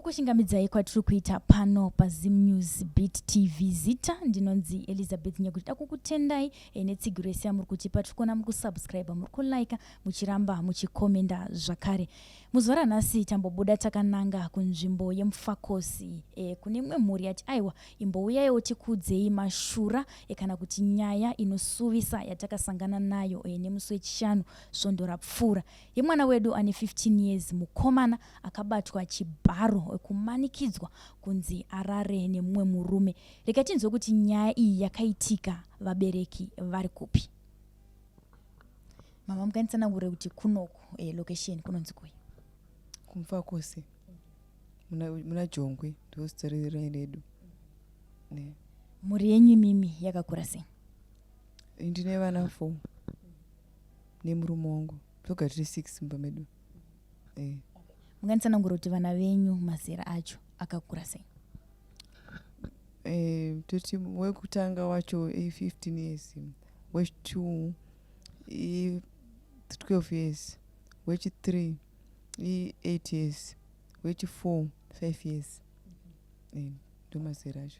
kushingamidzai kwatiri kuita pano paZim News Beat TV Zita. Ndinonzi Elizabeth Nyakuti takukutendai netsigiro yese yamuri kutipa. Tikona mukusubscribe, muri kulike, muchiramba muchikomenda zvakare. Muzuva ranhasi tambobuda takananga kunzvimbo yemufakosi kune imwe mhuri yati aiwa imbouyayo tikudzei mashura kana kuti nyaya inosuvisa yatakasangana nayo nemusi wechishanu svondo rapfuura yemwana wedu ane 15 years mukomana akabatwa chibharo kumanikidzwa kunzi arare nemumwe murume. Reka tinzwe kuti nyaya iyi yakaitika vabereki vari kupi. Mama mukanitsanangure kuti kunoku location kunonzi koi? Kumfakosi muna Jongwe ndostarira redu. Mhuri yenyu mimi yakakura sei? Ndine vana 4 nemurume wangu toga tiri 6 mumba medu. Munganitsanangura kuti vana venyu mazera acho akakura sei? Toti wekutanga wacho 15 years, wechi2 12 years, wechi3 8 years, wechi4 5 years. Ndo mazera acho.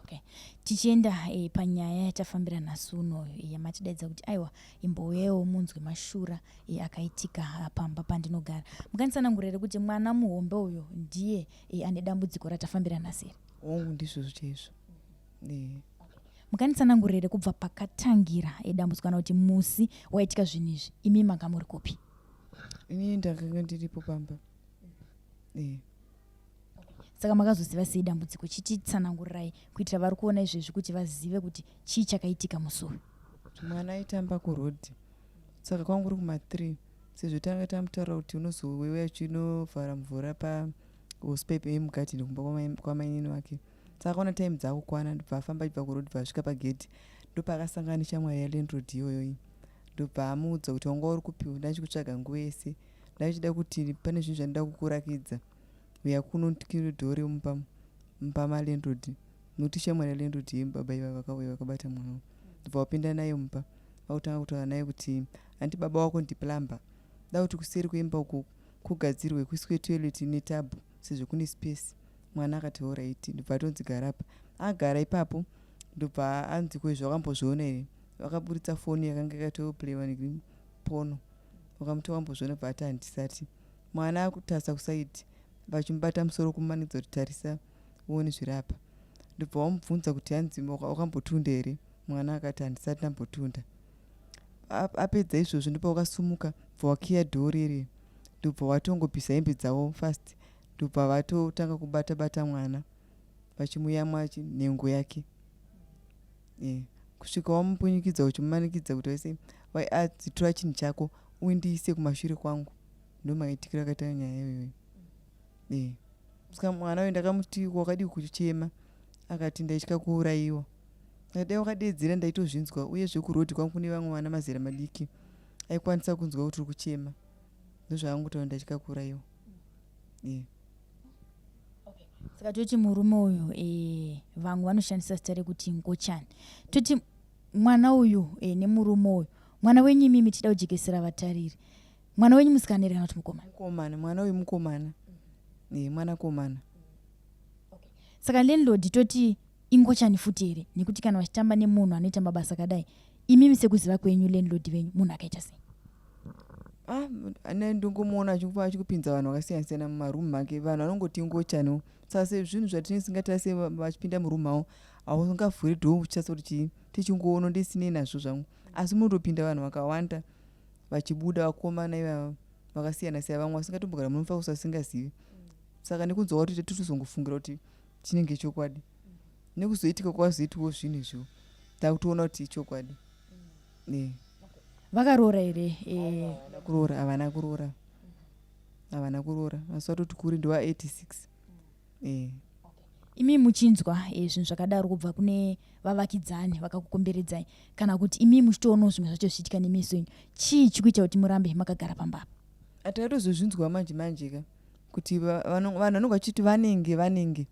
Okay. Tichienda panyaya yatafambira nhasi uno yamatidaidza kuti aiwa imbouyawo munzwe mashura akaitika pamba pandinogara. Mukanitsanangura kuti mwana muhombe uyo ndiye ane dambudziko ratafambira nhasi? Wangu ndizvozvo chaizvo. Mukanitsanangura kubva pakatangira dambudziko kana kuti musi waitika zvinhu izvi imi manga muri kupi? Ini ndakanga ndiripo pamba. Saka makazoziva sei dambudziko? Chititsanangurai kuitira vari kuona izvezvi kuti vazive kuti chii chakaitika musi uyu. Mwana aitamba kurodhi, saka kwangu uri kuma3 sezvo tanga tamutaura kuti unozowewe chinovhara mvura pahosipepe yemugadhini kumba kwamainini wake. Saka akaona time dzako kwana ndobva afamba achibva kurodhi vasvika pagedhi ndopakasangana neshamwari yalandlord iyoyo. Ndobva amuudza kuti wanga uri kupiwa, ndachikutsvaga nguva yese, ndachida kuti pane zvinhu zvandida kukurakidza uya kunotikira dhori mumba malandlord nokuti shamwari yalandlord yemubaba iva vakauya vakabata mwana. Ndobva wapinda naye mumba vakutanga kutaura naye kuti handi baba wako ndiplamba, da kuti kuseri kuimba uku kugadzirwe kuiswe toilet netabhu sezvo kune space. Mwana akati alright. Ndobva atonzi gara apa. Agara ipapo ndobva anzi kwezvo wakambozviona here, vakaburitsa foni yakanga yakatoplewa nepono, wakamutova wambozviona? Bva ati handisati. Mwana akutasa kusaidi vachimubata musoro kumanidza kuti tarisa uone zviri apa. Ndobva wamubvunza kuti hanzi wakambotunda here? Mwana akati handisati ndambotunda. Apedza izvozvo ndopa wakasumuka bva wakiya dhori iri, ndobva watongobvisa hembe dzavo fast, ndobva vatotanga kubata mwana vachimuyamwa nhengo yake. Kusvika wamupunyikidza uchimumanikidza kuti wese adzitora chinhu chako uindiise kumashure kwangu. Ndomaitikira akaita nyaya iyoyo. Saka mwana uyu ndakamuti wakadi kuchema akati ndaitya kuurayiwa. Dai wakadedzera ndaitozvinzwa, uye zvekurodhi kwangu kune vamwe vana mazera madiki aikwanisa kunzwa kuti uri kuchema. Ndozvaangutaura ndaitya kuurayiwa. Saka toti murume uyu vamwe vanoshandisa zita rekuti ngochani. Toti mwana uyu nemurume uyu, mwana wenyu mimi tida kujekesera vatariri, mwana wenyu musikana here kana kuti mukomana? Mukomana. Mwana uyu mukomana. Mwana komana. Saka landlord toti ingochani futi here, nekuti kana vachitamba nemunhu anoita mabasa akadai, imimi sekuziva kwenyu landlord venyu munhu akaita sei? Ndongomuona achikupinza vanhu vakasiyana siyana mumarumu make, vanhu vanongoti ngochani. Saka sezvinhu zvatisingatase vachipinda murumu mavo haungavhuri dhoo uchitasa kuti tichingoona ndisinei nazvo zvangu. Asi munotopinda vanhu vakawanda vachibuda vakomana ivava vakasiyana siyana, vamwe vasingatombogara munofakusa vasingazivi. Saka nekunzwa kuti totizongofungira kuti chinenge chokwadi, nekuzoitika kwazoitwawo zvinhu izvo takutoona kuti chokwadi. Vakaroora here? Havana kuroora. Havana kuroora. Mazuva toti kuri ndiwa 86. Imi muchinzwa zvinhu zvakadaro kubva kune vavakidzani vakakukomberedzai, kana kuti imi muchitoonawo zvimwe zvacho zvichiitika nemeso enyu, chii chikuita kuti murambe makagara pamba apa? Takatozozvinzwa manje ka kuti vanhu vanonga vachiti vanenge.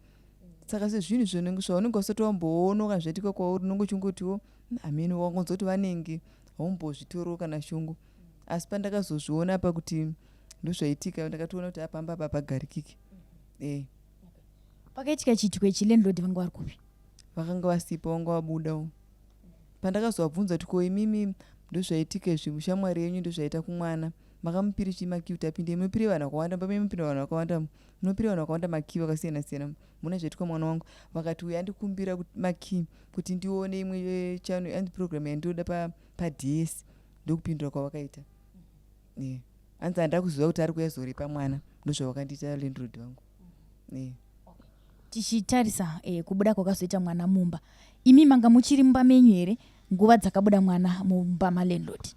Saka sezvinhu zvaunenge usati wamboona kana zvatika kwauri unonge uchingotiwo ameni wangonzwa kuti vanenge, haumbozvitoro kana shungu. Asi pandakazozviona apa kuti ndozvaitika ndakatoona kuti apamba apa pagarikiki. Pakaitika chiitiko ichi landlord vanga vari kupi? Vakanga vasipo, vanga vabudawo. Pandakazovabvunza kuti ko imimi ndozvaitika izvi, mushamwari yenyu ndozvaita kumwana, makamupira chimaki kuti apinde, munopira vanhu vakawanda, pamemupira vanhu vakawanda, munopira vanhu vakawanda maki vakasiyana siyana, muna zvaitika mwana wangu. Vakati uyu andikumbira maki kuti ndione imwe chano anzi program yandoda paDS, ndokupindura kwavakaita. Anzi handida kuziva kuti ari kuyazoripa mwana, ndozvavakandiita landlord vangu. Tichitarisa kubuda kwakazoita mwana mumba, imi manga muchiri mumba menyu here nguva dzakabuda mwana mumba malandlord?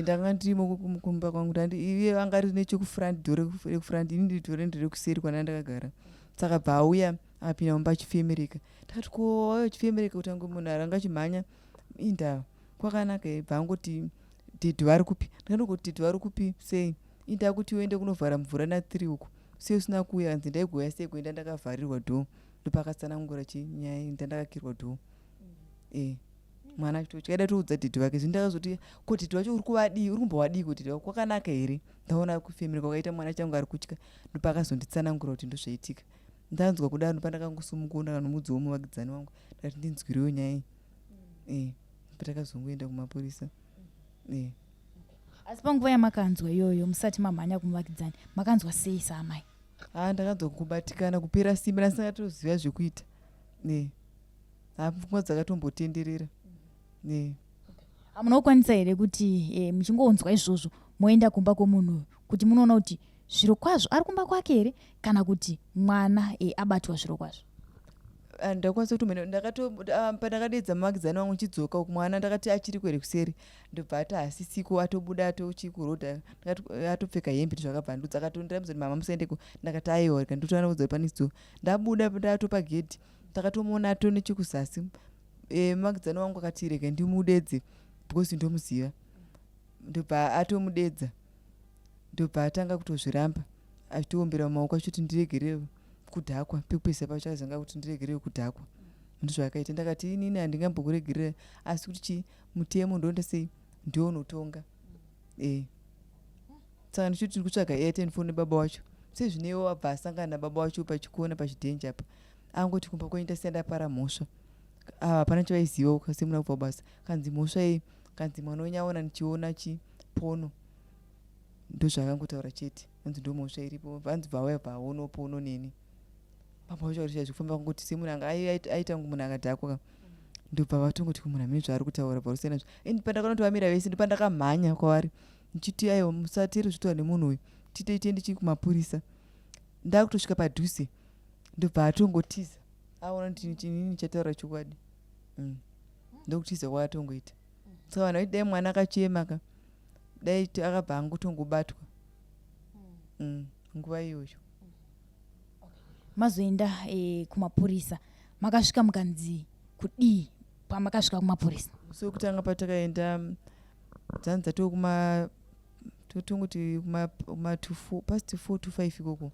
Ndanga ndirimo kumba kwangu, iye anga ari nechekufront, dhore rekufront, ini ndiri dhore ndiri kuseri kwana ndakagara. Saka bva auya akapinda mumba achifemereka. Ndakati ko auya achifemereka kuti angu munhu aranga achimhanya indava kwakanaka. Bva angoti dhedhu vari kupi? Ndakandoti dhedhu vari kupi sei? Indava kuti uende kunovhara mvura na3 uko, sei usina kuuya? Anzi ndaigoya sei kuenda ndakavharirwa dhoo, ndopakatsanangura chinyaya ndandakakirwa dhoo. Mwana tikaida toudza dhedhu vake zvindakazoti ko dhedhu vacho uri kuvadii, uri kumbovadii kuti dhedhu kwakanaka here? Ndaona kufemereka kwakaita mwana changu ari kutya, ndopakazonditsanangura kuti ndozvaitika. Ndanzwa kudaro ndopandakangosumuka ndakandomudzawo muvakidzani wangu ndati ndinzwirewo nyaya iyi. Patakazongoenda kumapurisa. Asi panguva yamakanzwa iyoyo musati mamhanya kumuvakidzani, makanzwa sei saamai? Ndakanzwa kubatikana kupera simba, ndasingatoziva zvekuita. Pfungwa dzakatombotenderera. Munokwanisa here kuti muchingoonzwa izvozvo moenda kumba kwomunhu kuti munoona kuti zviro kwazvo ari kumba kwake here kana kuti mwana abatwa zviro kwazvo? Ndakwanisa kutomena pandakadedza muvakidzani wangu nchidzoka uku, mwana ndakati achiri kwere kuseri, ndobva ati hasisiko, atobuda atochikurodha, atopfeka hembe zvakabvandudza, akatondiramidza kuti mama musaendeko. Ndakati aiwa rika ndotowana kudza panisidzo. Ndabuda ndatopa gedhi, ndakatomuona ato nechekuzasi. Muvakidzani wangu akati rega ndimudedze because ndomuziva. Ndobva atomudedza, ndobva atanga kutozviramba achitoombera mumaoko achiti ndiregerewo kudhakwa, pekupesa pacho azanga kuti ndiregerewo kudhakwa. Ndozvakaita. Ndakati inini handingambokuregerera, asi kuti chi mutemo ndonda sei ndionotonga. Saka ndichiti ndiri kutsvaga airtime phone nebaba wacho, sezvinewo wabva asangana nababa wacho pachikona pachidhenja apa, angoti kumba kwenyu ndasiya ndapara mhosva. Hapana chavaiziva kasemuna kubva basa, kanzi mhosva iyi, kanzi mwana wenyaona nichiona chipono. Ndozvakangotaura chete, anzi ndo mhosva iripo, vanzi bvauya bvaono pono neni. Baba vacho varisha zvekufamba kungoti semunhu anga aita munhu akadhakwa. Ndobva vatongoti munhu amene zvaari kutaura bvarusiyana zvo. Pandakaona kuti vamira vese ndopandakamhanya kwavari ndichiti aiwa musateri zvitaura nemunhu uyu, tiende kumapurisa. Ndakutosvika padhuze ndobva atongotiza, aona kuti inini chataura chokwadi. Ndokutiza kwaatongoita. Saka vanhu vaiti dai mwana akachema dai akabva angotongobatwa nguva iyoyo. Mazoenda kumapurisa, makasvika mukanzi kudii pamakasvika kumapurisa? So kutanga patakaenda dzanza totongoti kuma 4 to 5 ikoko,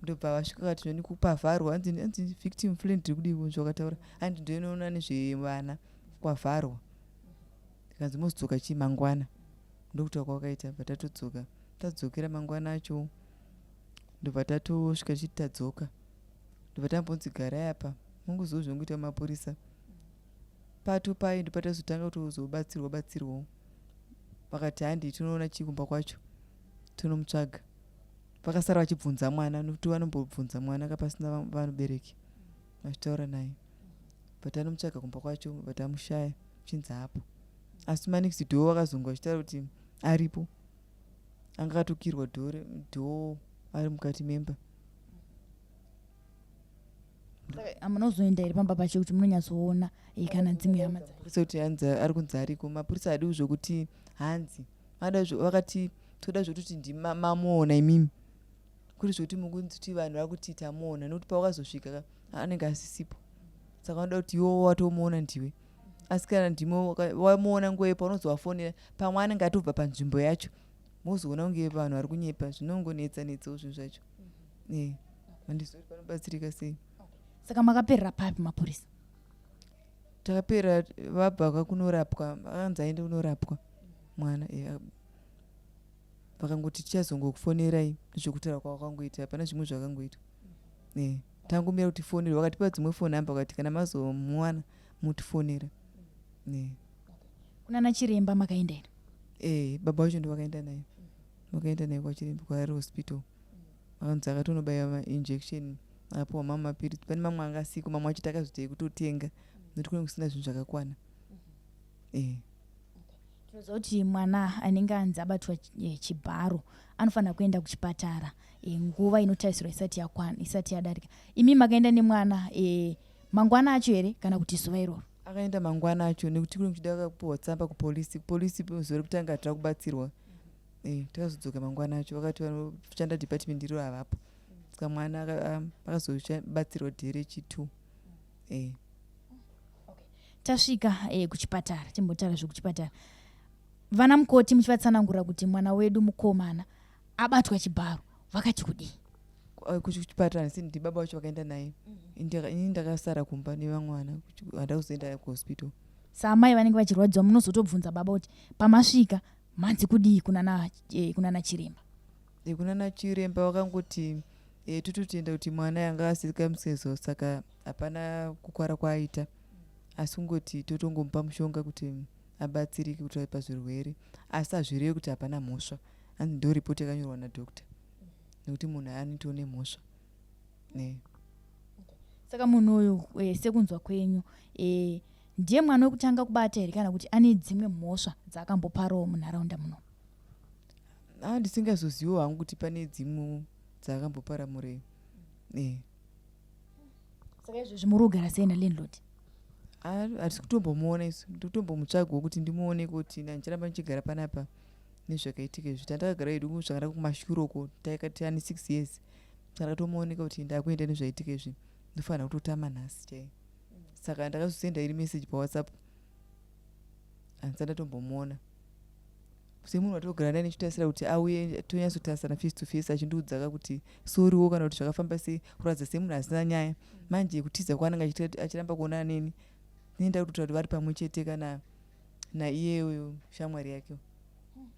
ndobva vasvika kati noni kupavharwa, anzi victim friend ndiri kudiwo zvakataura, andi ndoinoona nezvevana kwavharwa. Ndikanzi mozodzoka chii mangwana, ndokutaura kwakaita. Patatodzoka tadzokera mangwana acho, ndobva tatosvika tichiti tadzoka, ndobva tambonzi garai apa munguziwo zvinongoita mapurisa. Pato pai ndopatazotanga kutozobatsirwawo. Vakati handi tinoona chikumba kwacho tonomutsvaga. Vakasara vachibvunza mwana, nokuti vanombobvunza mwana kapasina vanobereki, vachitaura naye. Vatanomutsvaga kumba kwacho, vatamushaya chinzi hapo. Asi manix dhoo vakazonga vachitaura kuti aripo, anga akatokirwa dhoo ari mukati memba. Munozoenda here pamba pacho kuti munonyatsoona kana dzimwe hama dzacho kuti hanzi ari kunzi ariko. Mapurisa adiwo zvokuti hanzi vakati toda zvokuti ndimamuona imimi, kuri zvokuti mukunziti vanhu vari kuti tamuona, nokuti pawakazosvika anenge asisipo. Saka vanoda kuti iwo watomuona ndiwe, asi kana ndimo wamuona nguva yepa unozovafonera, pamwe anenge atobva panzvimbo yacho, mozoona kunge vanhu vari kunyepa, zvinongonetsanetsawo zvinhu zvacho. Handizoti panobatsirika sei. Saka makaperera papi mapurisa? Takapera vabva kunorapwa, vakanzi aende kunorapwa mwana. Vakangoti tichazongokufonerai nezvekutaura kwavakangoita, hapana zvimwe zvakangoita. tangomira kutifonera, wakatipa dzimwe foni namba wakati kana mazomuwana mutifonera. Kuna nachiremba makaenda here? Baba wacho ndo wakaenda naye. Wakaenda naye kwachiremba kwaari hospital. Anzi akatonobaiwa ma-injection apuwa mamwe mapirisi. Pane mamwe anga asiko, mamwe acho takazotei kutotenga nokuti kunenge kusina zvinhu zvakakwana. Tinoziva kuti mwana anenge anzi abatwa chibharo anofanira kuenda kuchipatara nguva inotarisirwa isati yadarika. Imi makaenda nemwana mangwana acho here kana kuti zuva iroro? Akaenda mangwana acho nekuti kunenge kuchida kupuwa tsamba kupolisi. Polisi zuva rekutanga tiri kubatsirwa. Takazodzoka mangwana acho vakati vanoshanda department iro havapo. Saka mwana akazobatsirwa dhiri rechi2. Tasvika kuchipatara, timbotaura zvekuchipatara. Vana mukoti muchivatsanangura kuti mwana wedu mukomana abatwa chibharo, vakati kudii? Kuchipatara ndi baba wacho wakaenda naye. Ini ndakasara kumba nevamwana hada kuzoenda kuhospital. Samai vanenge vachirwadziwa munozotobvunza baba kuti pamasvika manzi kudii kuna nachiremba? Kuna nachiremba wakangoti tototienda kuti mwana yanga asika musezo saka hapana kukwara kwaaita, asi kungoti totongomupa mushonga kuti abatsirike kuti pazvirwere, asi hazvirevi kuti hapana mhosva. Hanzi ndo ripoti yakanyorwa nadhokta nekuti munhu anoitawo nemhosva. Saka munhu uyu sekunzwa kwenyu ndiye mwana wekutanga kubata here kana kuti ane dzimwe mhosva dzaakamboparawo munharaunda muno? Ndisingazoziviwo hangu kuti pane dzimwe dzaakambopara murei. Saka izvozvi muri kugara sei nalandlord? Hatisi kutombomuona isu, ndikutombomutsvagawo kuti ndimuone kuti ndicharamba ndichigara panapa nezvakaitika izvi. Tandakagara hedu zvakada kumashure uko taikati ane 6 years. Ndakatomuoneka kuti ndakuenda nezvaitika izvi ndofanira kutotama nhasi chai. Saka ndakazosenda iri message paWhatsApp. Handisati ndatombomuona. Semunhu watogara naye nechitarisira kuti auye tonyatsotarisana face to face achindiudzaka kuti soriwo kana kuti zvakafamba sei, kuratidza semunhu asina nyaya. Manje kutiza kwaanenge achiramba kuonana neni nenda kutoti kuti vari pamwe chete kana naiyeyo shamwari yake.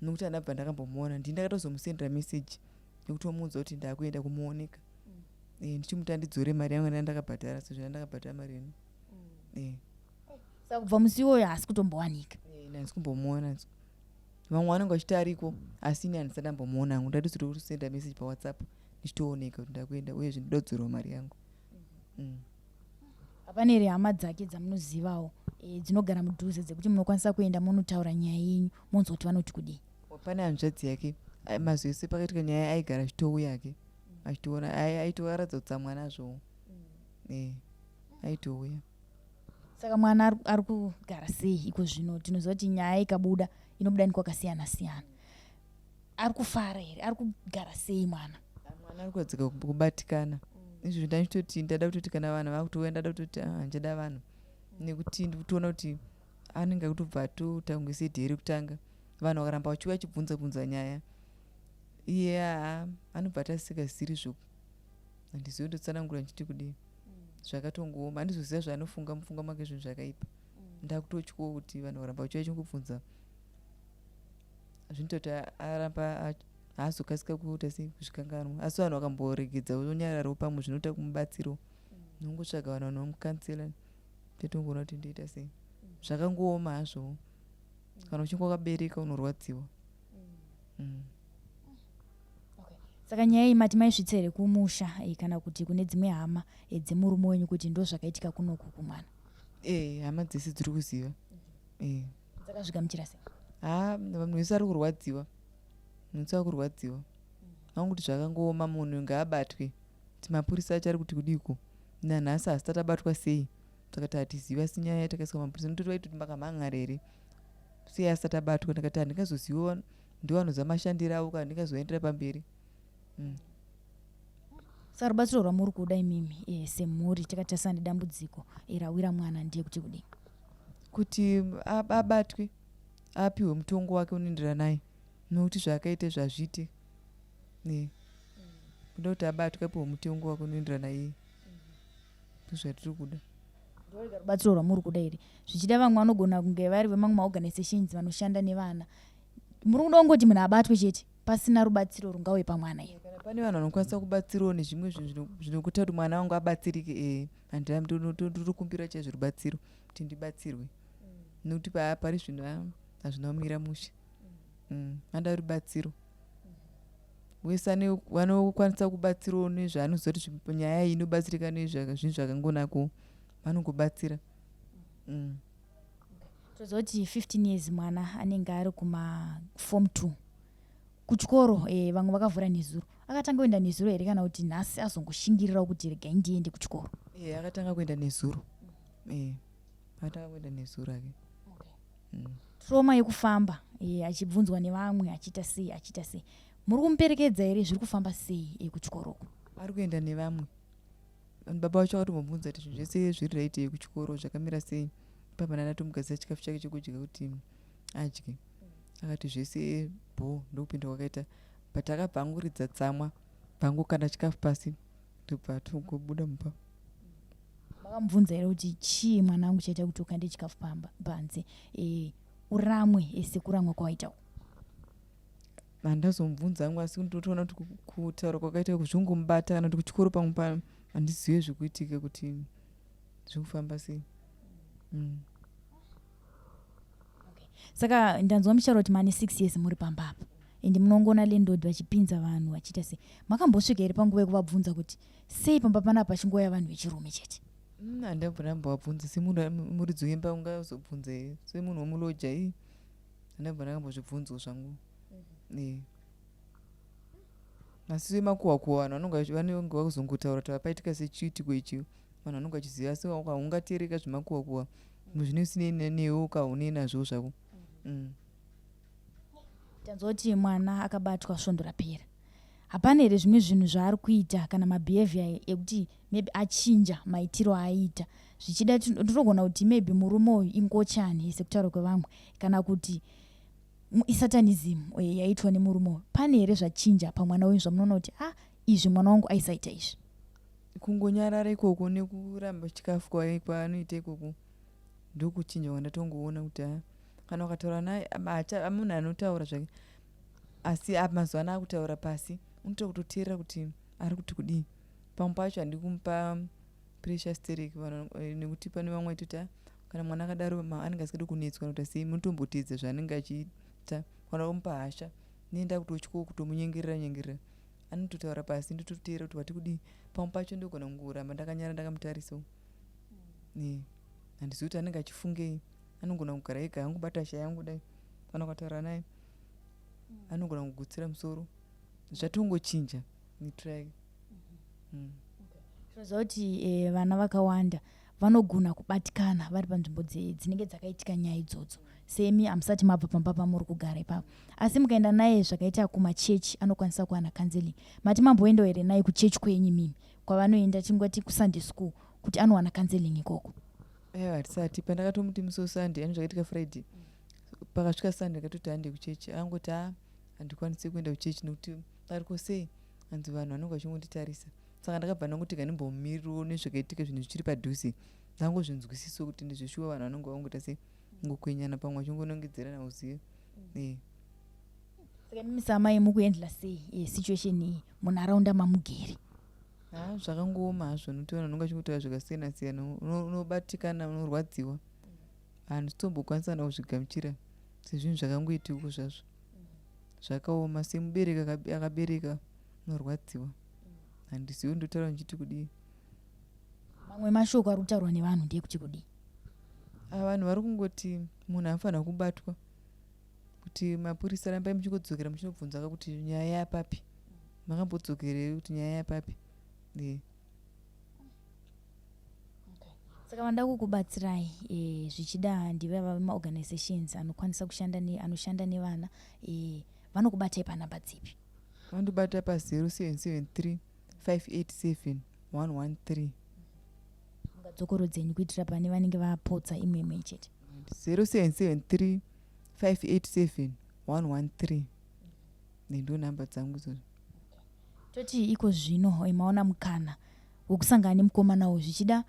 Nokuti handabva ndakambomuona. Ndakatozomusendera message nekutomuudza kuti ndakuenda kumuoneka. Ndichimuti andidzore mari yangu yandakabhadhara sezvo ndakabhadhara mari yenu. Saka kubva musi iwoyo haasi kutombowanika? Handisi kumbomuona. Vamwe vanenge vachiti ariko asi ini handisati ndambomuona hangu. Ndati kusenda message paWhatsApp ndichitooneka kuti ndakuenda uyezve ndoda kudzorwa mari yangu. Hapana here hama dzake dzamunozivawo dzinogara mudhuze dzekuti munokwanisa kuenda munotaura nyaya yenyu monzwa kuti vanoti kudii? Pane hanzvadzi yake mazvese pakaitika nyaya aigara achitouya yake achitoona aitoaradza kutsamwa nazvo. Aitouya. Saka mwana ari kugara sei iko zvino? Tinoziva kuti nyaya ikabuda inobuda nekwakasiyana siyana. Ari kufara here? Ari kugara sei mwana? Mwana ari kuradzika kubatikana. Izvo ndachitoti ndada kutoti kana vanhu vakutouya ndada kutoti handida vanhu. Nekuti ndikutoona kuti anenge akutobva atotangwise dheri kutanga. Vanhu vakaramba vachiuya vachibvunza nyaya. Iye anobva atasikaziri zvoku. Handizivi ndotsanangura nchiti kudii. Zvakatongooma. Handizoziva zvaanofunga mufunga make zvinhu zvakaipa. Ndakutotyawo kuti vanhu vakaramba vachiuya vachingobvunza. Zvinototi aramba haazokasika kuita sei kuzvikanganwa. Asi vanhu vakamboregedza onyararawo pamwe zvinoita kumubatsiro. Nongotsvaga vanhu vanomukansela. Totongoona kuti ndoita sei. Zvakangooma hazvo. Kana uchinge wakabereka unorwadziwa. Saka nyaya iyi mati maisvitsa here kumusha kana kuti kune dzimwe hama dzemurume wenyu kuti ndo zvakaitika kunoku kumwana? Hama dzese dziri kuziva. Dzakazvigamuchira sei? Vanhu vese ari kurwadziwa. Munhu ari kurwadziwa. Vanguti zvakangooma munhu ngaabatwe. Kuti mapurisa acho ari kuti kudiko. Nanhasi hasati abatwa sei. Saka hatiziva sinyaya yatakaiswa mapurisa. Nototi vaitoti makamhan'ara here. Sei asati abatwa. Ndakati handingazoziva ndovanoziva mashandiro avo kana ndingazoendera pamberi. Saka rubatsiro rwamuri kuda imimi semhuri takatarisa nedambudziko rawira mwana ndiye kuti kudii? Kuti abatwe, apiwe mutongo wake unoenderana naye. Nokuti zvakaita zvazviite. Kuda kuti abatwe apiwe mutongo wake unoenderana naye. Ndozvatiri kuda. Ndorega rubatsiro rwamuri kuda here. Zvichida vamwe vanogona kunge vari vemamwe maorganizations vanoshanda nevana. Muri kuda kungoti munhu abatwe chete pasina rubatsiro rungauye pamwana iyo. Kana pane vanhu vanokwanisa kubatsirawo nezvimwe zvinhu zvinokuita kuti mwana wangu abatsirike, handinokumbira chaizvo rubatsiro kuti ndibatsirwe, nokuti pari zvinhu hazvina kumira mushe. Vanoda rubatsiro. Wese vanokwanisa kubatsirawo nezvaanozoti nyaya iyi inobatsirika nezvinhu zvakangonako, vanongobatsira. Tozoti 15 years mwana anenge ari kuma form 2 kuchikoro, vamwe vakavhura nezuro. Akatanga kuenda nezuro here kana kuti nhasi azongoshingirira kuti regai ndiende kuchikoro? Akatanga kuenda nezuro. Akatanga kuenda nezuro ake. Trauma yekufamba, achibvunzwa nevamwe achiita sei. Muri kumuperekedza here, zviri kufamba sei kuchikoroko? Ari kuenda nevamwe. Baba vacho akatomubvunza kuti zvinhu zvese zviri raiti kuchikoro zvakamira sei. Baba akatomugadzira chikafu chake chekudya kuti adye. Akati zvese ndokupinda kwakaita. But akabvanguridza tsamwa, bvangokanda chikafu pasi, ndobva tongobuda mumba. Makamubvunza here kuti chii mwana wangu chaita kuti ukande chikafu panze, uramwe sekuramwa kwawaitawo? Handazomubvunza hangu, asi ndotoona kuti kutaura kwakaita kuzvingomubata kana kuti kuchikoro pamwe handizive zvekuitika kuti zvikufamba sei. Saka ndanzwa mucharo kuti mane 6 years muri pamba apa, ende munongona landlord vachipinza vanhu vachiita sei. Makambosvika here panguva yekuvabvunza kuti sei pamba panapa pachingoya vanhu vechirume chete? Handambona mbovabvunza, semunhu muridzi wemba ungazobvunza here, semunhu womuloja handambona kambozvibvunzwa zvangu. Asi semakuhwa vanhu vanenge vakuzongotaura kuti paitika sechiitiko ichi, vanhu vanenge vachiziva. Asi ungateereka zvemakuhwa zvinesinei newe ukaune nazvo zvako. Tanzwa kuti mwana akabatwa svondo rapera. Hapana here zvimwe zvinhu zvaari kuita kana mabehavior ekuti maybe achinja maitiro aita, zvichida tinogona kuti maybe murume uyu ingochani sekutaura kwevamwe, kana kuti isatanism yaitwa nemurume uyu. Pane here zvachinja pamwana uyu zvamunoona kuti izvi mwana wangu aisaita izvi? Kungonyarara ikoko nekuramba chikafu kwaanoita ikoko ndokuchinja kwandatongoona kuti kana ukataura naye munhu anotaura zvake, asi mazuva ano akutaura pasi unoita kutoteerera kuti ari kuti kudii. Pamwe pacho handi kumupa pressure stereki nekuti pane vamwe vaitoti kana mwana akadaro anenge asikadi kunetswa nokuti sei, munotombotedza zvaanenge achiita. Kana kumupa hasha noenda kutotywo kutomunyengerera anototaura pasi, ndototeerera kuti wati kudii. Pamwe pacho ndogona kungoramba ndakanyara ndakamutarisawo. Handizivi kuti anenge achifungei. Anogona kugara ega angobata shaya yangu dai, kana ukataura naye anogona kugutsira musoro. Zvatongochinja mitro yake. Tinoziva kuti vana vakawanda vanogona kubatikana vari panzvimbo dzinenge dzakaitika nyaya idzodzo. Semi hamusati mabva pamba pamuri kugara ipapo, asi mukaenda naye zvakaita kumachechi anokwanisa kuwana counseling. Mati mamboendawo here naye kuchechi kwenyu mimi kwavanoenda tingati kusunday school kuti anowana counseling ikoko? Hatisati. Pandakatomuti musi wesunday anozvakaitika Friday, pakasvika Sunday akatoti hande kuchechi, angoti handikwanisi kuenda kuchechi nokuti ariko sei, hanzi vanhu vanonga vachingonditarisa. Saka ndakabva ndangoti ndimbomumirirawo nezvakaitika zvinhu zvichiri padhuze, ndangozvinzwisiso kuti ndizveshuwa vanhu vanonga vangoita sei, ngokwenyana pamwe vachingonongedzerana uzive. Saka mimi samai mukuendla sei situation iyi munharaunda mamugere? Zvakangooma hazvo, nokuti vanhu vanonga vachingutaura zvakasiyana siyana, unobatikana, unorwadziwa. Handitombokwanisa nawo kuzvigamuchira sezvinhu zvakangoitiko zvazvo. Zvakaoma, semubereki akabereka unorwadziwa. Handizivi ndotaura ndichiti kudii. Mamwe mashoko ari kutaurwa nevanhu ndekuti kudii? Vanhu vari kungoti munhu anofanira kubatwa, kuti mapurisa rambai muchingodzokera muchinobvunza kuti nyaya yapapi, makambodzokere kuti nyaya yapapi. Saka vanda kukubatsirai zvichida ndive vemaorganizations anokwanisa anoshanda nevana, vanokubatai panhamba dzipi? Vandobata pa0773 587 113. Ngadzokoro dzenyu kuitira pane vanenge vapotsa imwe chete. 0773 587 113 ndo namba dzangu idzodzo. Toti iko zvino maona mukana wokusangana nemukomanawo zvichida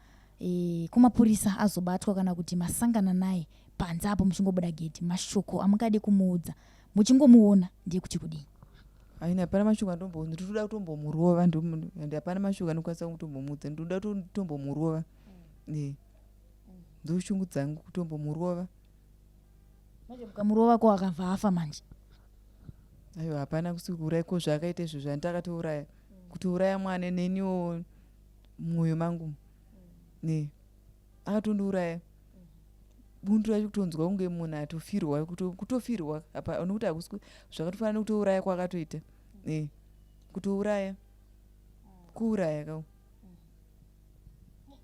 kumapurisa azobatwa kana kuti masangana naye panze apo muchingobuda gate, mashoko amungade kumuudza muchingomuona ndekuti kudii? aina hapana mashuka nditoda kutombomurova ende hapana mashuka anokwanisa kutombomudza ndoda kutombomurova ndoshungu dzangu kutombomurova. manje mukamurova ko akabva afa manje. Aiwa hapana kusikuraya ko zvakaita izvo zvandakatouraya kutouraya mwana neniwo mwoyo mangu akatondiuraya bundu racho kutonzwa kunge munhu atofirwa kutofirwa apa nokuti hakusi zvakatofanira nekutouraya kwakatoita kutouraya kuuraya kao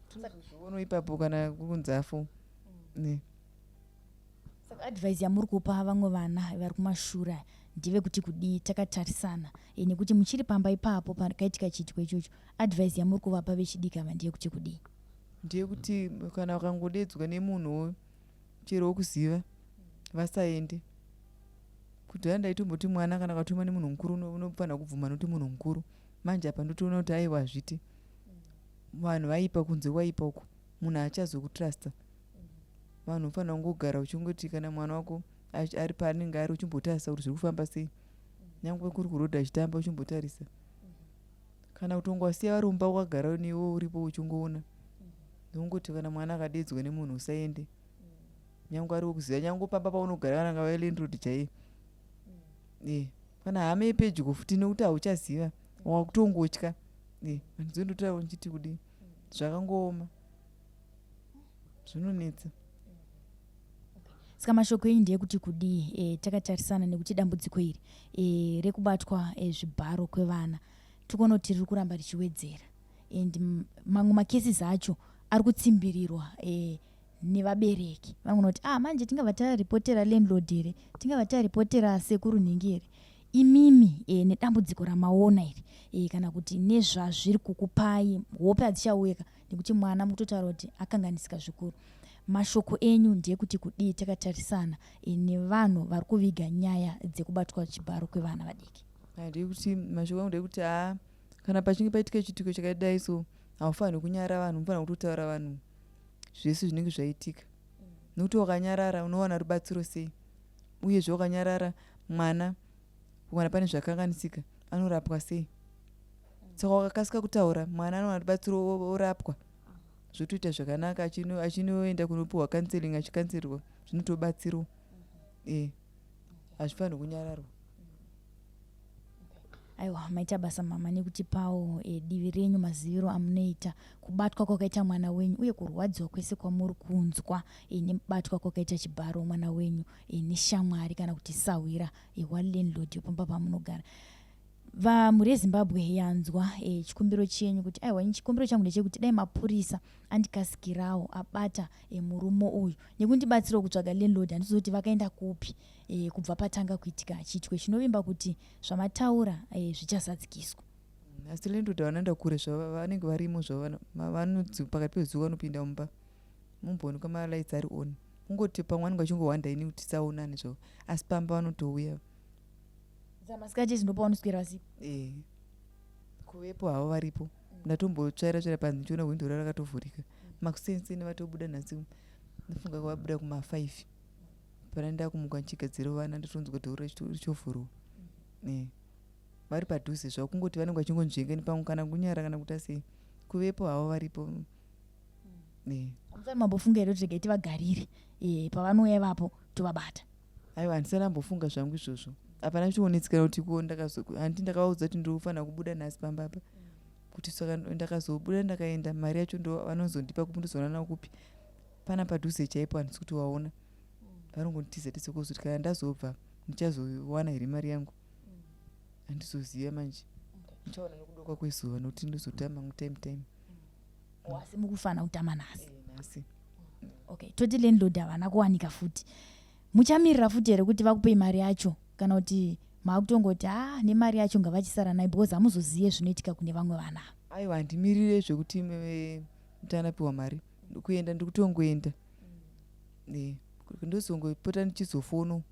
tozozviono ipapo kana kunzi afo. Saka advice yamuri kupa vamwe vana vari kumashura ndeve kuti kudii takatarisana nekuti muchiri pamba ipapo pakaitika chiitiko ichocho advice yamuri kuvapa vechidiki ava ndiye kuti kudii? Ndiye kuti kana ukangodedzwa nemunhuwo chero wokuziva vasaende kuti handaitomboti mwana kana ukatuma nemunhu mukuru unofanira kubvuma noti munhu mukuru. Manje apa ndotoona kuti aiwa zviti vanhu vaipa kunze waipa uko munhu hachazokutrasta. Vanhu unofanira kungogara uchingoti kana mwana wako ari paanenge ari uchimbotarisa kuti zviri kufamba sei, nyangwe kuri kurodha achitamba uchimbotarisa, kana kuti ungasiya varumba wakagara newo uripo uchingoona. Ndongoti kana mwana akadedzwa nemunhu usaende, nyangwe ari wokuziva, nyangwe pamba paunogara kana ngava landlord chaiye. Kana hame pedyo futi nokuti hauchaziva wakutongotya. Ndizondotaura ndichiti kudii zvakangooma zvinonetsa. Saka mashoko enyu ndeyekuti kudii takatarisana nekuti dambudziko iri rekubatwa zvibharo kwevana tikuona kuti riri kuramba richiwedzera and mamwe makesi acho ari kutsimbirirwa nevabereki. Vamwe vanoti manje tingava taripotera landlord here, tingava taripotera sekuru nhingi here. Imimi nedambudziko ramaona iri kana kuti nezvazviri kukupai hope hadzichaweka nekuti mwana mutotaura kuti akanganisika zvikuru. Mashoko enyu ndeyekuti kudii takatarisana nevanhu vari kuviga nyaya dzekubatwa chibharo kwevana vadiki? Ndeyekuti mashoko angu ndeyekuti kana pachinge paitika chitiko chakadai so haufaniri kunyara vanhu, unofanira kutotaura vanhu zvese zvinenge zvaitika. Nokuti wakanyarara unowana rubatsiro sei, uyezve wakanyarara mwana kana pane zvakanganisika anorapwa sei. Saka wakakasika kutaura mwana anowana rubatsiro orapwa zvotoita zvakanaka achinoenda kunopiwa counseling achikanserwa zvinotobatsiro. Hazvifaniri kunyararwa. Aiwa maita basa mama nekutipawo divi renyu maziviro amunoita kubatwa kwakaita mwana wenyu uye kurwadziwa kwese kwamuri kunzwa nebatwa kwakaita chibharo mwana wenyu neshamwari kana kuti sawira walandlord pamba pamunogara. Vamhuri yeZimbabwe yanzwa chikumbiro chenyu kuti aiwa chikumbiro changu ndechekuti dai mapurisa andikasikirawo abata murume uyu nekundibatsirawo kutsvaga landlord handizoti vakaenda kupi kubva patanga kuitika chiitiko chinovimba kuti zvamataura zvichazadzikiswa. Asi landlord vanoenda kure vanenge varimo pakati pezuva vanopinda mumba mumboni kwamalights ari on kungoti pamwe anenge achingohwanda ini kuti tisaonane zvavo asi pamba vanotouya masikati zvinopaunoswera vasiku kuvepo havo varipo. Ndatombotsvaira panzi ndichiona hwindo raro rakatovhurika makusenseni vatobuda nhasi ndafunga vabuda kuma5 panaenda kumuka ndichigadzira vana ndatonzwa dhoro richovhurwa. Vari padhuze zvavo kungoti vanenge vachingonzvengeni pamwe kana kunyara kana kuita sei kuvepo havo varipo. Hamusati mambofunga here kuti regai tivagarire pavanouya ivapo tovabata? Aiwa handisati ambofunga zvangu izvozvo. Hapana chichionetsekana kuti handi ndakavaudza kuti ndinofanira kubuda nhasi pambapa kuti saka ndakazobuda ndakaenda mari yacho ndo vanozondipa kundizoona nawo kupi pana padhuze chaipo handisi kuti waona vanongonitiza tese kuzoti kana ndazobva ndichazowana here mari yangu handizoziva manje ndichaona nokudoka kwezuva nokuti ndozotama time asi mukufana kutama nhasi. Okay, toti landlord havana kuwanika futi, muchamirira futi here kuti vakupei mari yacho kana kuti maakutongoti nemari yacho ngavachisara naye because hamuzozive zvinoitika kune vamwe vana? Aiwa handimirire zvekuti mutanapiwa mari kuenda ndikutongoenda ndozongopota ndichizofono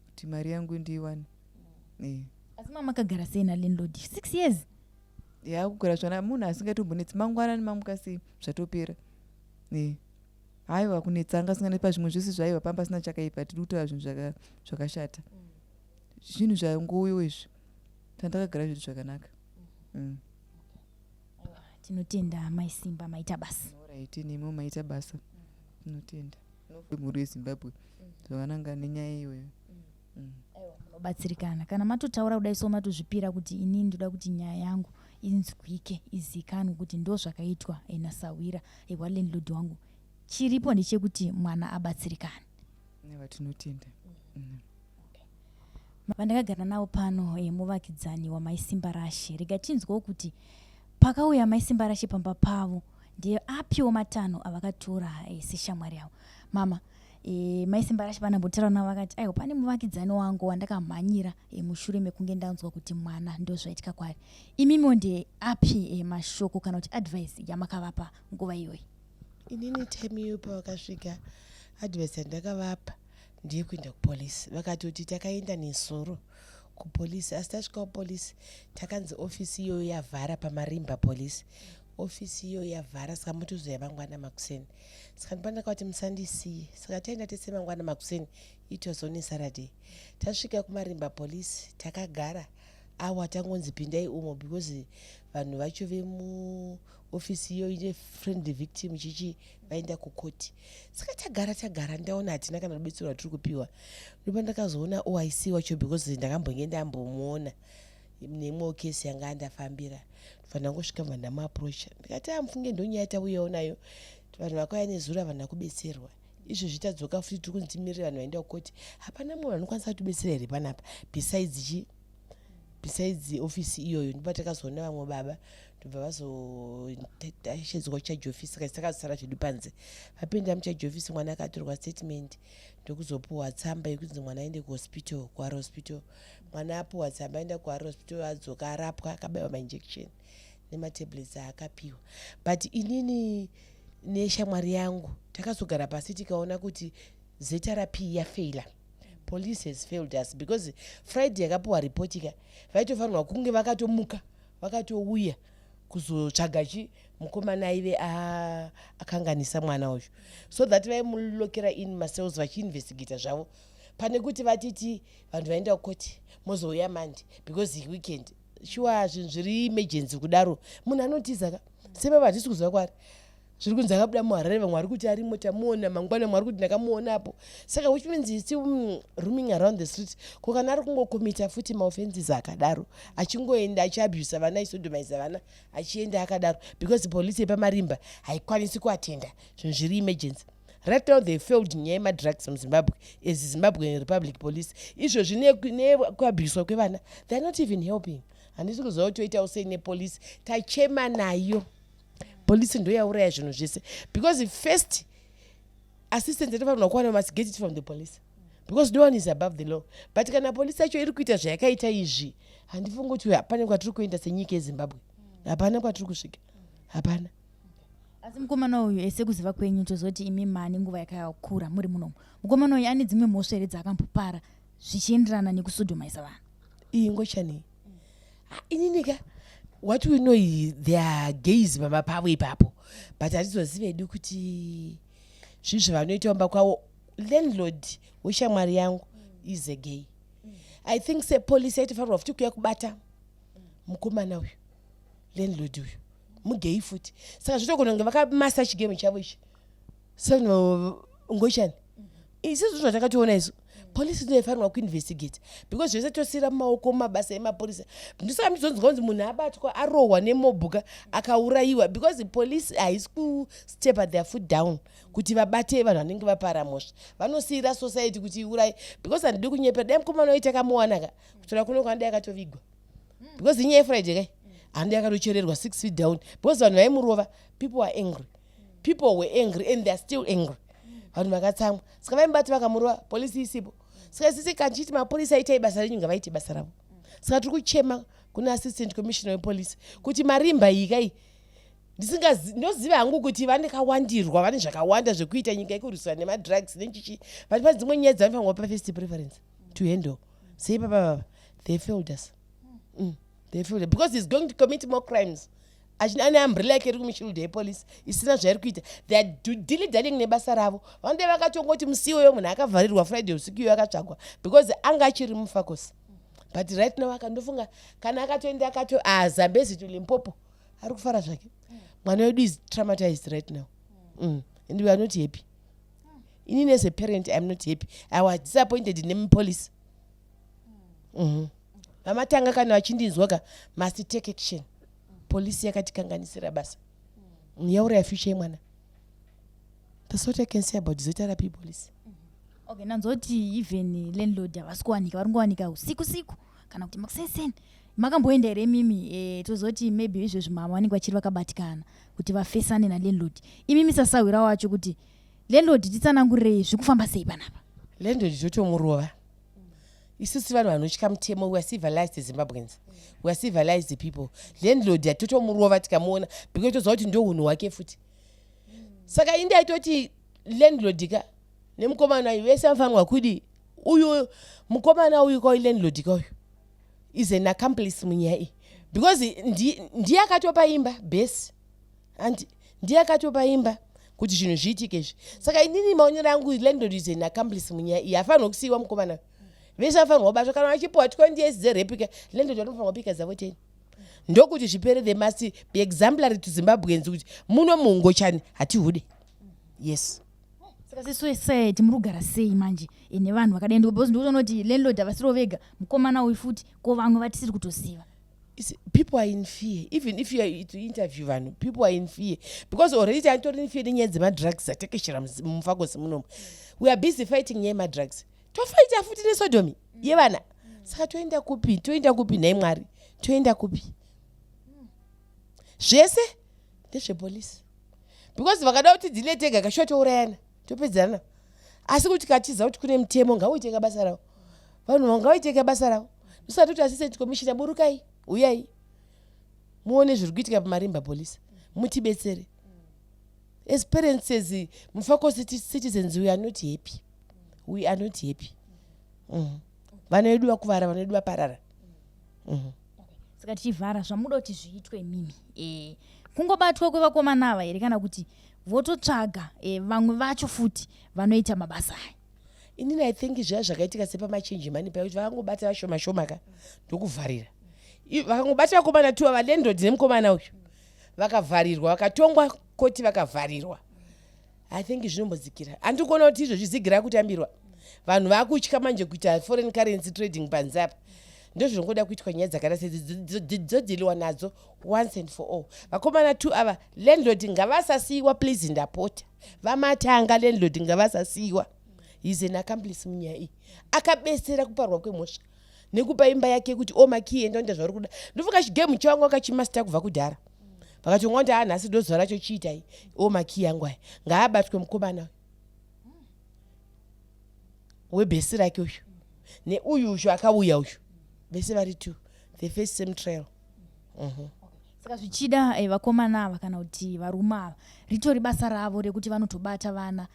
kuti mari yangu ndiiwane. Asi mamakagara sei nalandlord 6 years? Kugara zvana munhu asingatombonetsi mangwanani mamuka sei zvatopera. Haiwa kunetsa anga asinganepa zvimwe zvese zvaiva pamba asina chakaipa tiri kutaura zvinhu zvakashata zvinhu zvangouyo izvi tandakagara zvinhu zvakanaka. tinotenda Maisimba maita basa. Alright, nemo maita basa. Tinotenda. Mhuri yeZimbabwe zvavananga nenyaya iyoyo. Munobatsirikana kana matotaura kudai so matozvipira kuti inini ndoda kuti nyaya yangu inzwike izikanwe kuti ndo zvakaitwa naSawira walandlord wangu. Chiripo ndechekuti mwana abatsirikane. Newa tinotenda. Pandakagara nawo pano muvakidzani waMaisimba Rashe, rega tinzwewo kuti pakauya Maisimba Rashe pamba pavo ndiye apiwo matano avakatora seshamwari yavo. Mama, Maisimba Rashe panambotaura navo vakati aiwa pane muvakidzani wangu wandakamhanyira mushure mekunge ndanzwa kuti mwana ndo zvaitika kwaari. Imimo ndiye api mashoko kana kuti advice yamakavapa nguva iyoyi? Inini time iyo pavakasvika advice yandakavapa ndiye kuenda kupolisi. Vakatoti takaenda nesoro kupolisi, asi tasvika kupolisi takanzi ofisi iyo yavhara paMarimba polisi. Ofisi iyo yavhara saka motozoya mangwana makuseni. Saka ndipandakati musandisiye. Saka taenda tese mangwana makuseni, it was on Saturday. Tasvika kuMarimba polisi takagara awa tangonzi pindai umo because vanhu vacho ofisi iyo ine friendly victim chichi vaenda kukoti. Saka tagara ndaona hatina kana rubetsero tiri kupiwa. Ndipo ndakazoona OIC wacho because ndakambonge ndambomuona nemwe kesi yanga andafambira. Ndofana ngosvika vanhu ndamaapproach. Ndikati amufunge ndonyaya tauyawo nayo. Vanhu vakauya nezura vanhu vakubetserwa. Izvo zvitadzoka futi tiri kunzimirira vanhu vaenda kukoti. Hapana mumwe vanokwanisa kutibetsera here panapa besides ofisi iyoyo. Ndipo takazoona vamwe baba ndobva vazotashedzwa kuchaji ofisi. Saka takazosara zvedu panze. Vapinda muchaji ofisi mwana akatorwa statement ndokuzopuwa tsamba yekunzi mwana aende kuhospital, kuHare hospital. Mwana apuwa tsamba aenda kuHare hospital, adzoka arapwa, akabaiwa mainjection nematablets aakapiwa. But inini neshamwari yangu takazogara pasi tikaona kuti ZRP yafeila. Police has failed us because Friday yakapuwa reportika vaitofanirwa kunge vakatomuka vakatouya kuzotsvaga mukomana aive akanganisa mwana uyu, so that vaimulokera in macells vachiinvestigata zvavo, pane kuti vatiti vanhu vaenda kukoti mozouya Monday because weekend. Sure zvinhu zviri emergency kudaro munhu anotiza ka sebe vatisi kuziva kwari zviri kunzi akabuda muHarare, vamwe vari kuti arimo tamuona mangwana, mwari kuti ndakamuonapo. Saka which means he's still roaming around the street. Kokana ari kungokomita futi maoffenses akadaro, achingoenda achiabuse vana, isodomize vana, achienda akadaro because police yepaMarimba haikwanisi kuatenda zvinhu zviri emergency. Right now they failed nyaya yemadrugs muZimbabwe as Zimbabwe Republic Police. Izvo zvine kuabhuswa kwevana, they are not even helping. Handisi kuziva kuti toita usei nepolisi tachema nayo. Police ndo yauraya zvinhu zvese because first assistance inofanirwa kuwana must get it from the police because no one is above the law. But kana police yacho iri kuita zvayakaita izvi, handifungi kuti hapana kwatiri kuenda senyika yeZimbabwe. Hapana kwatiri kusvika, hapana. Asi mukomana uyu ese kuziva kwenyu tozoti imi mani nguva yakakura muri munomu, mukomana uyu ane dzimwe mhosva here dzakambopara zvichienderana nekusodomaisa vanhu? Iyi ngochani ininika what we know is they are gays pamapavo ipapo, but hatizozivedu kuti zvinhu zvavanoita kumba kwavo. Landlord weshamwari yangu is a gay. I think sepolisi yaitofanirwa futi kuuya kubata mukomana uyu landlord uyu mugay futi. Saka zvitogona kunge vakamasa chigame chavo ichi sano ngochani isi zvinhu zvatakatoona isu. Polisi inofanirwa kuinvestigate because zvese tosira mumaoko mabasa emapolisa. Ndisaka mizonzwa kunzi munhu abatwa arohwa nemobhuka akaurayiwa because police haisi kustepa their foot down kuti vabate vanhu vanenge vapara mhosva. Vanosiyira society kuti iurayi because handidi kunyepera. Dai mukomana waita kamuwanaka kutora kuno kwandai akatovigwa because inyaya yeFriday kai handai akatochererwa 6 feet down because vanhu vaimurova. People were angry and they are still angry. Vanhu vakatsamwa saka vaimubati vakamurova polisi isipo. Saka sisi kanchiti mapolisi aitai basa renyu ngavaite basa ravo. Saka tiri kuchema kuna assistant commissioner wepolisi kuti Marimba iyi kai ndinoziva hangu kuti vanekawandirwa, vane zvakawanda zvekuita nyika ikurwisana nemadrugs nechichi, but pane dzimwe nyaya dzavanofanirwa pa first preference to handle. Sei papa they failed us. They failed us because he's going to commit more crimes. Ane umbrella yake iri kumishield yepolisi isina zvairi kuita. They are dilly-dallying nebasa ravo. Vande vakatongoti musiwo yo munhu akavharirwa Friday usiku iyo akatsvagwa because anga achiri mufakosi. but right now akandofunga kana akatoenda Zambezi to Limpopo ari kufara zvake. Mwana wedu is traumatized right now. And we are not happy. Inini as a parent I am not happy. I was disappointed in police. Vamatanga kana vachindinzwa must take action. Police yakatikanganisira basa. Yaura future mwana. That's what I can say about Zotarapi police. Okay, nanzoti even landlord havasikuwanika varingowanika usiku kana kuti makuseseni makamboenda here mimi tozoti maybe izvezvi mama vanenge vachiri vakabatikana kuti vafesane nalandlord. Imimi sasawira wacho kuti landlord titsanangurirei zviri kufamba sei panapa. Landlord totomurova. Isusu vanhu vanotya mutemo, we are civilized Zimbabweans. We are civilized people. Landlord totomurova tikamuona because toziva kuti ndo hunhu hwake futi. Saka indi aitoti landlord ka nemukomana uyu vese anofanirwa kudi uyu mukomana uyu kwa landlord ka uyu is an accomplice munyaya iyi because ndiye akatopa imba base and ndiye akatopa imba kuti zvinhu zviitike izvi. Saka inini maonero angu landlord is an accomplice munyaya iyi hafanirwa kusiyiwa mukomana uyu. Vese anofanirwa kubatwa kana vachipiwa 20 years dzerepika landlord vanofanirwa kupika zavo 10 ndokuti zvipere. They must be exemplary to Zimbabweans kuti muno muhungo chani hatihude. Yes. Saka sesociety muri kugara sei manje nevanhu vakadai because ndikutoona kuti landlord havasiro vega mukomana uyu futi ko vamwe vatisiri kutoziva. People are in fear. Even if you are to interview vanhu, people are in fear because already tatori in fear nenyaya dzemadrugs atekeshera mufagosi munomu. We are busy fighting nyaya yemadrugs. Tofighta futi nesodomi yevana. Saka toenda kupi naye Mwari, toenda kupi? Zvese ndezvepolisi because vakada kuti dziletega kashotourayana topedzana. Asi kuti katiza kuti kune mutemo ngauiteka basa ravo, vanhu ngavaiteka basa ravo. Usati kuti assistant commissioner burukai uyai muone zviri kuitika pamarimba polisi mutibetsere. As parents as mufako citizens we are not happy. We are not happy. Vana vedu vakuvara, vana vedu vaparara. Saka tichivhara zvamuda kuti zviitwe mimi kungobatwa kwevakomana ava here kana kuti vototsvaga vamwe vacho futi vanoita mabasa aya. Inini I think zviya zvakaitika sepamachange money paya kuti vakangobata vashoma ka ndokuvharira. Vakangobata vakomana tu ava landlord nemukomana uyu vakavharirwa, vakatongwa koti vakavharirwa. I think zvinombodzikira. Handikuona kuti izvo zvizigira kutambirwa. Vanhu vakutya manje kuita foreign currency trading panze apa. Ndozvinongoda kuitwa nyaya dzakada dzodhiliwa nadzo once and for all. Vakomana tu ava landlord ngavasasiyiwa please ndapota. Vamatanga landlord ngavasasiyiwa. He's an accomplice munyaya iyi. Akabesera kuparwa kwemhosva nekupa imba yake kuti omakiye ndonda zvauri kuda. Ndofunga chigame changu akachimasta kubva kudhara. Vakatonga kuti nhasi dozuva racho chiitai omakiye yangu aya ngaabatwe mukomana webhesi rake uyu neuyu uyu akauya uyu vese vari tu the first same trial. Saka zvichida vakomana ava kana kuti varume ava ritori basa ravo rekuti vanotobata vana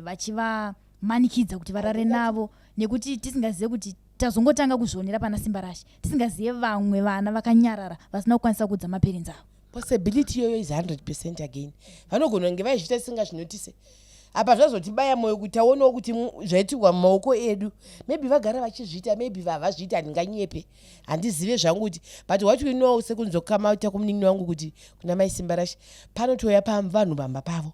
vachivamanikidza kuti varare navo, nekuti tisingazive kuti tazongotanga kuzvionera pana Simba Rush tisingazive vamwe vana vakanyarara vasina kukwanisa kudza maparents avo. Possibility yoyo is 100% again. Vanogona kunge vaizviita singazvinotise apa zvazotibaya moyo kuti taonawo kuti zvaitirwa mumaoko edu. Maybe vagara vachizviita, maybe havazviita, ndinganyepe handizive zvangu kuti but what we know sekunzokamaita kumunin'ini wangu kuti kuna mai Simba Rush panotoya vanhu pamba pavo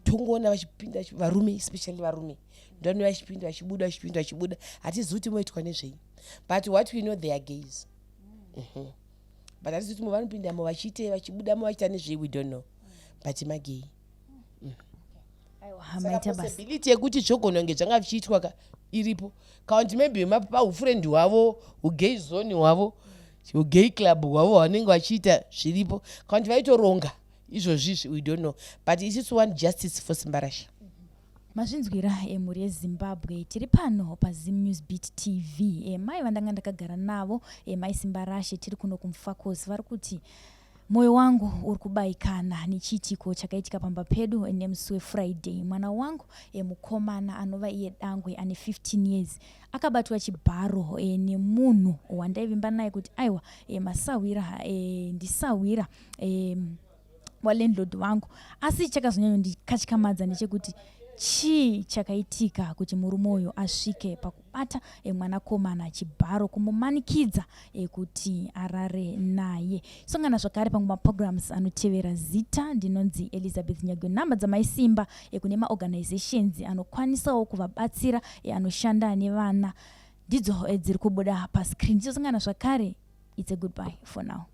tongoona vachipinda varume, especially varume ndoni vachipinda vachibuda hatizivi kuti moitwa nezvei but what we know they are gays. But hatizivi kuti vanopindamo vachiite vachibudamo vachiita nezvei we don't know but magay. Saka possibility yekuti zvogona kunge zvanga vichiitwa ka iripo kaunti maybe paufriend hwavo ugay zone hwavo ugay club hwavo vanenge vachiita zviripo kaunti vaitoronga izvozvizvi we don't know but isusu want justice for Simba Rush. Mazvinzwira mhuri yeZimbabwe tiri pano paZim News Beat TV. Mai vandanga ndakagara navo mai Simba Rush tiri kuno kumfakosi vari kuti moyo wangu uri kubaikana nechiitiko chakaitika pamba pedu nemusi weFriday. Mwana wangu mukomana anova iye dangwe ane 15 years akabatwa chibharo nemunhu wandaivimba naye kuti aiwa masawira ndisawira walandlord wangu. Asi chakazonyanya ndikatyamadza ndechekuti chii chakaitika kuti murumoyo asvike pakubata mwanakomana chibharo kumumanikidza kuti arare naye. Songana zvakare pamwe maprograms anotevera Zita. Ndinonzi Elizabeth Nyagwe. Namba dzamaisimba kune maorganizations anokwanisawo kuvabatsira anoshanda nevana ndidzo dziri kubuda pascreen. Songana zvakare. It's a goodbye for now.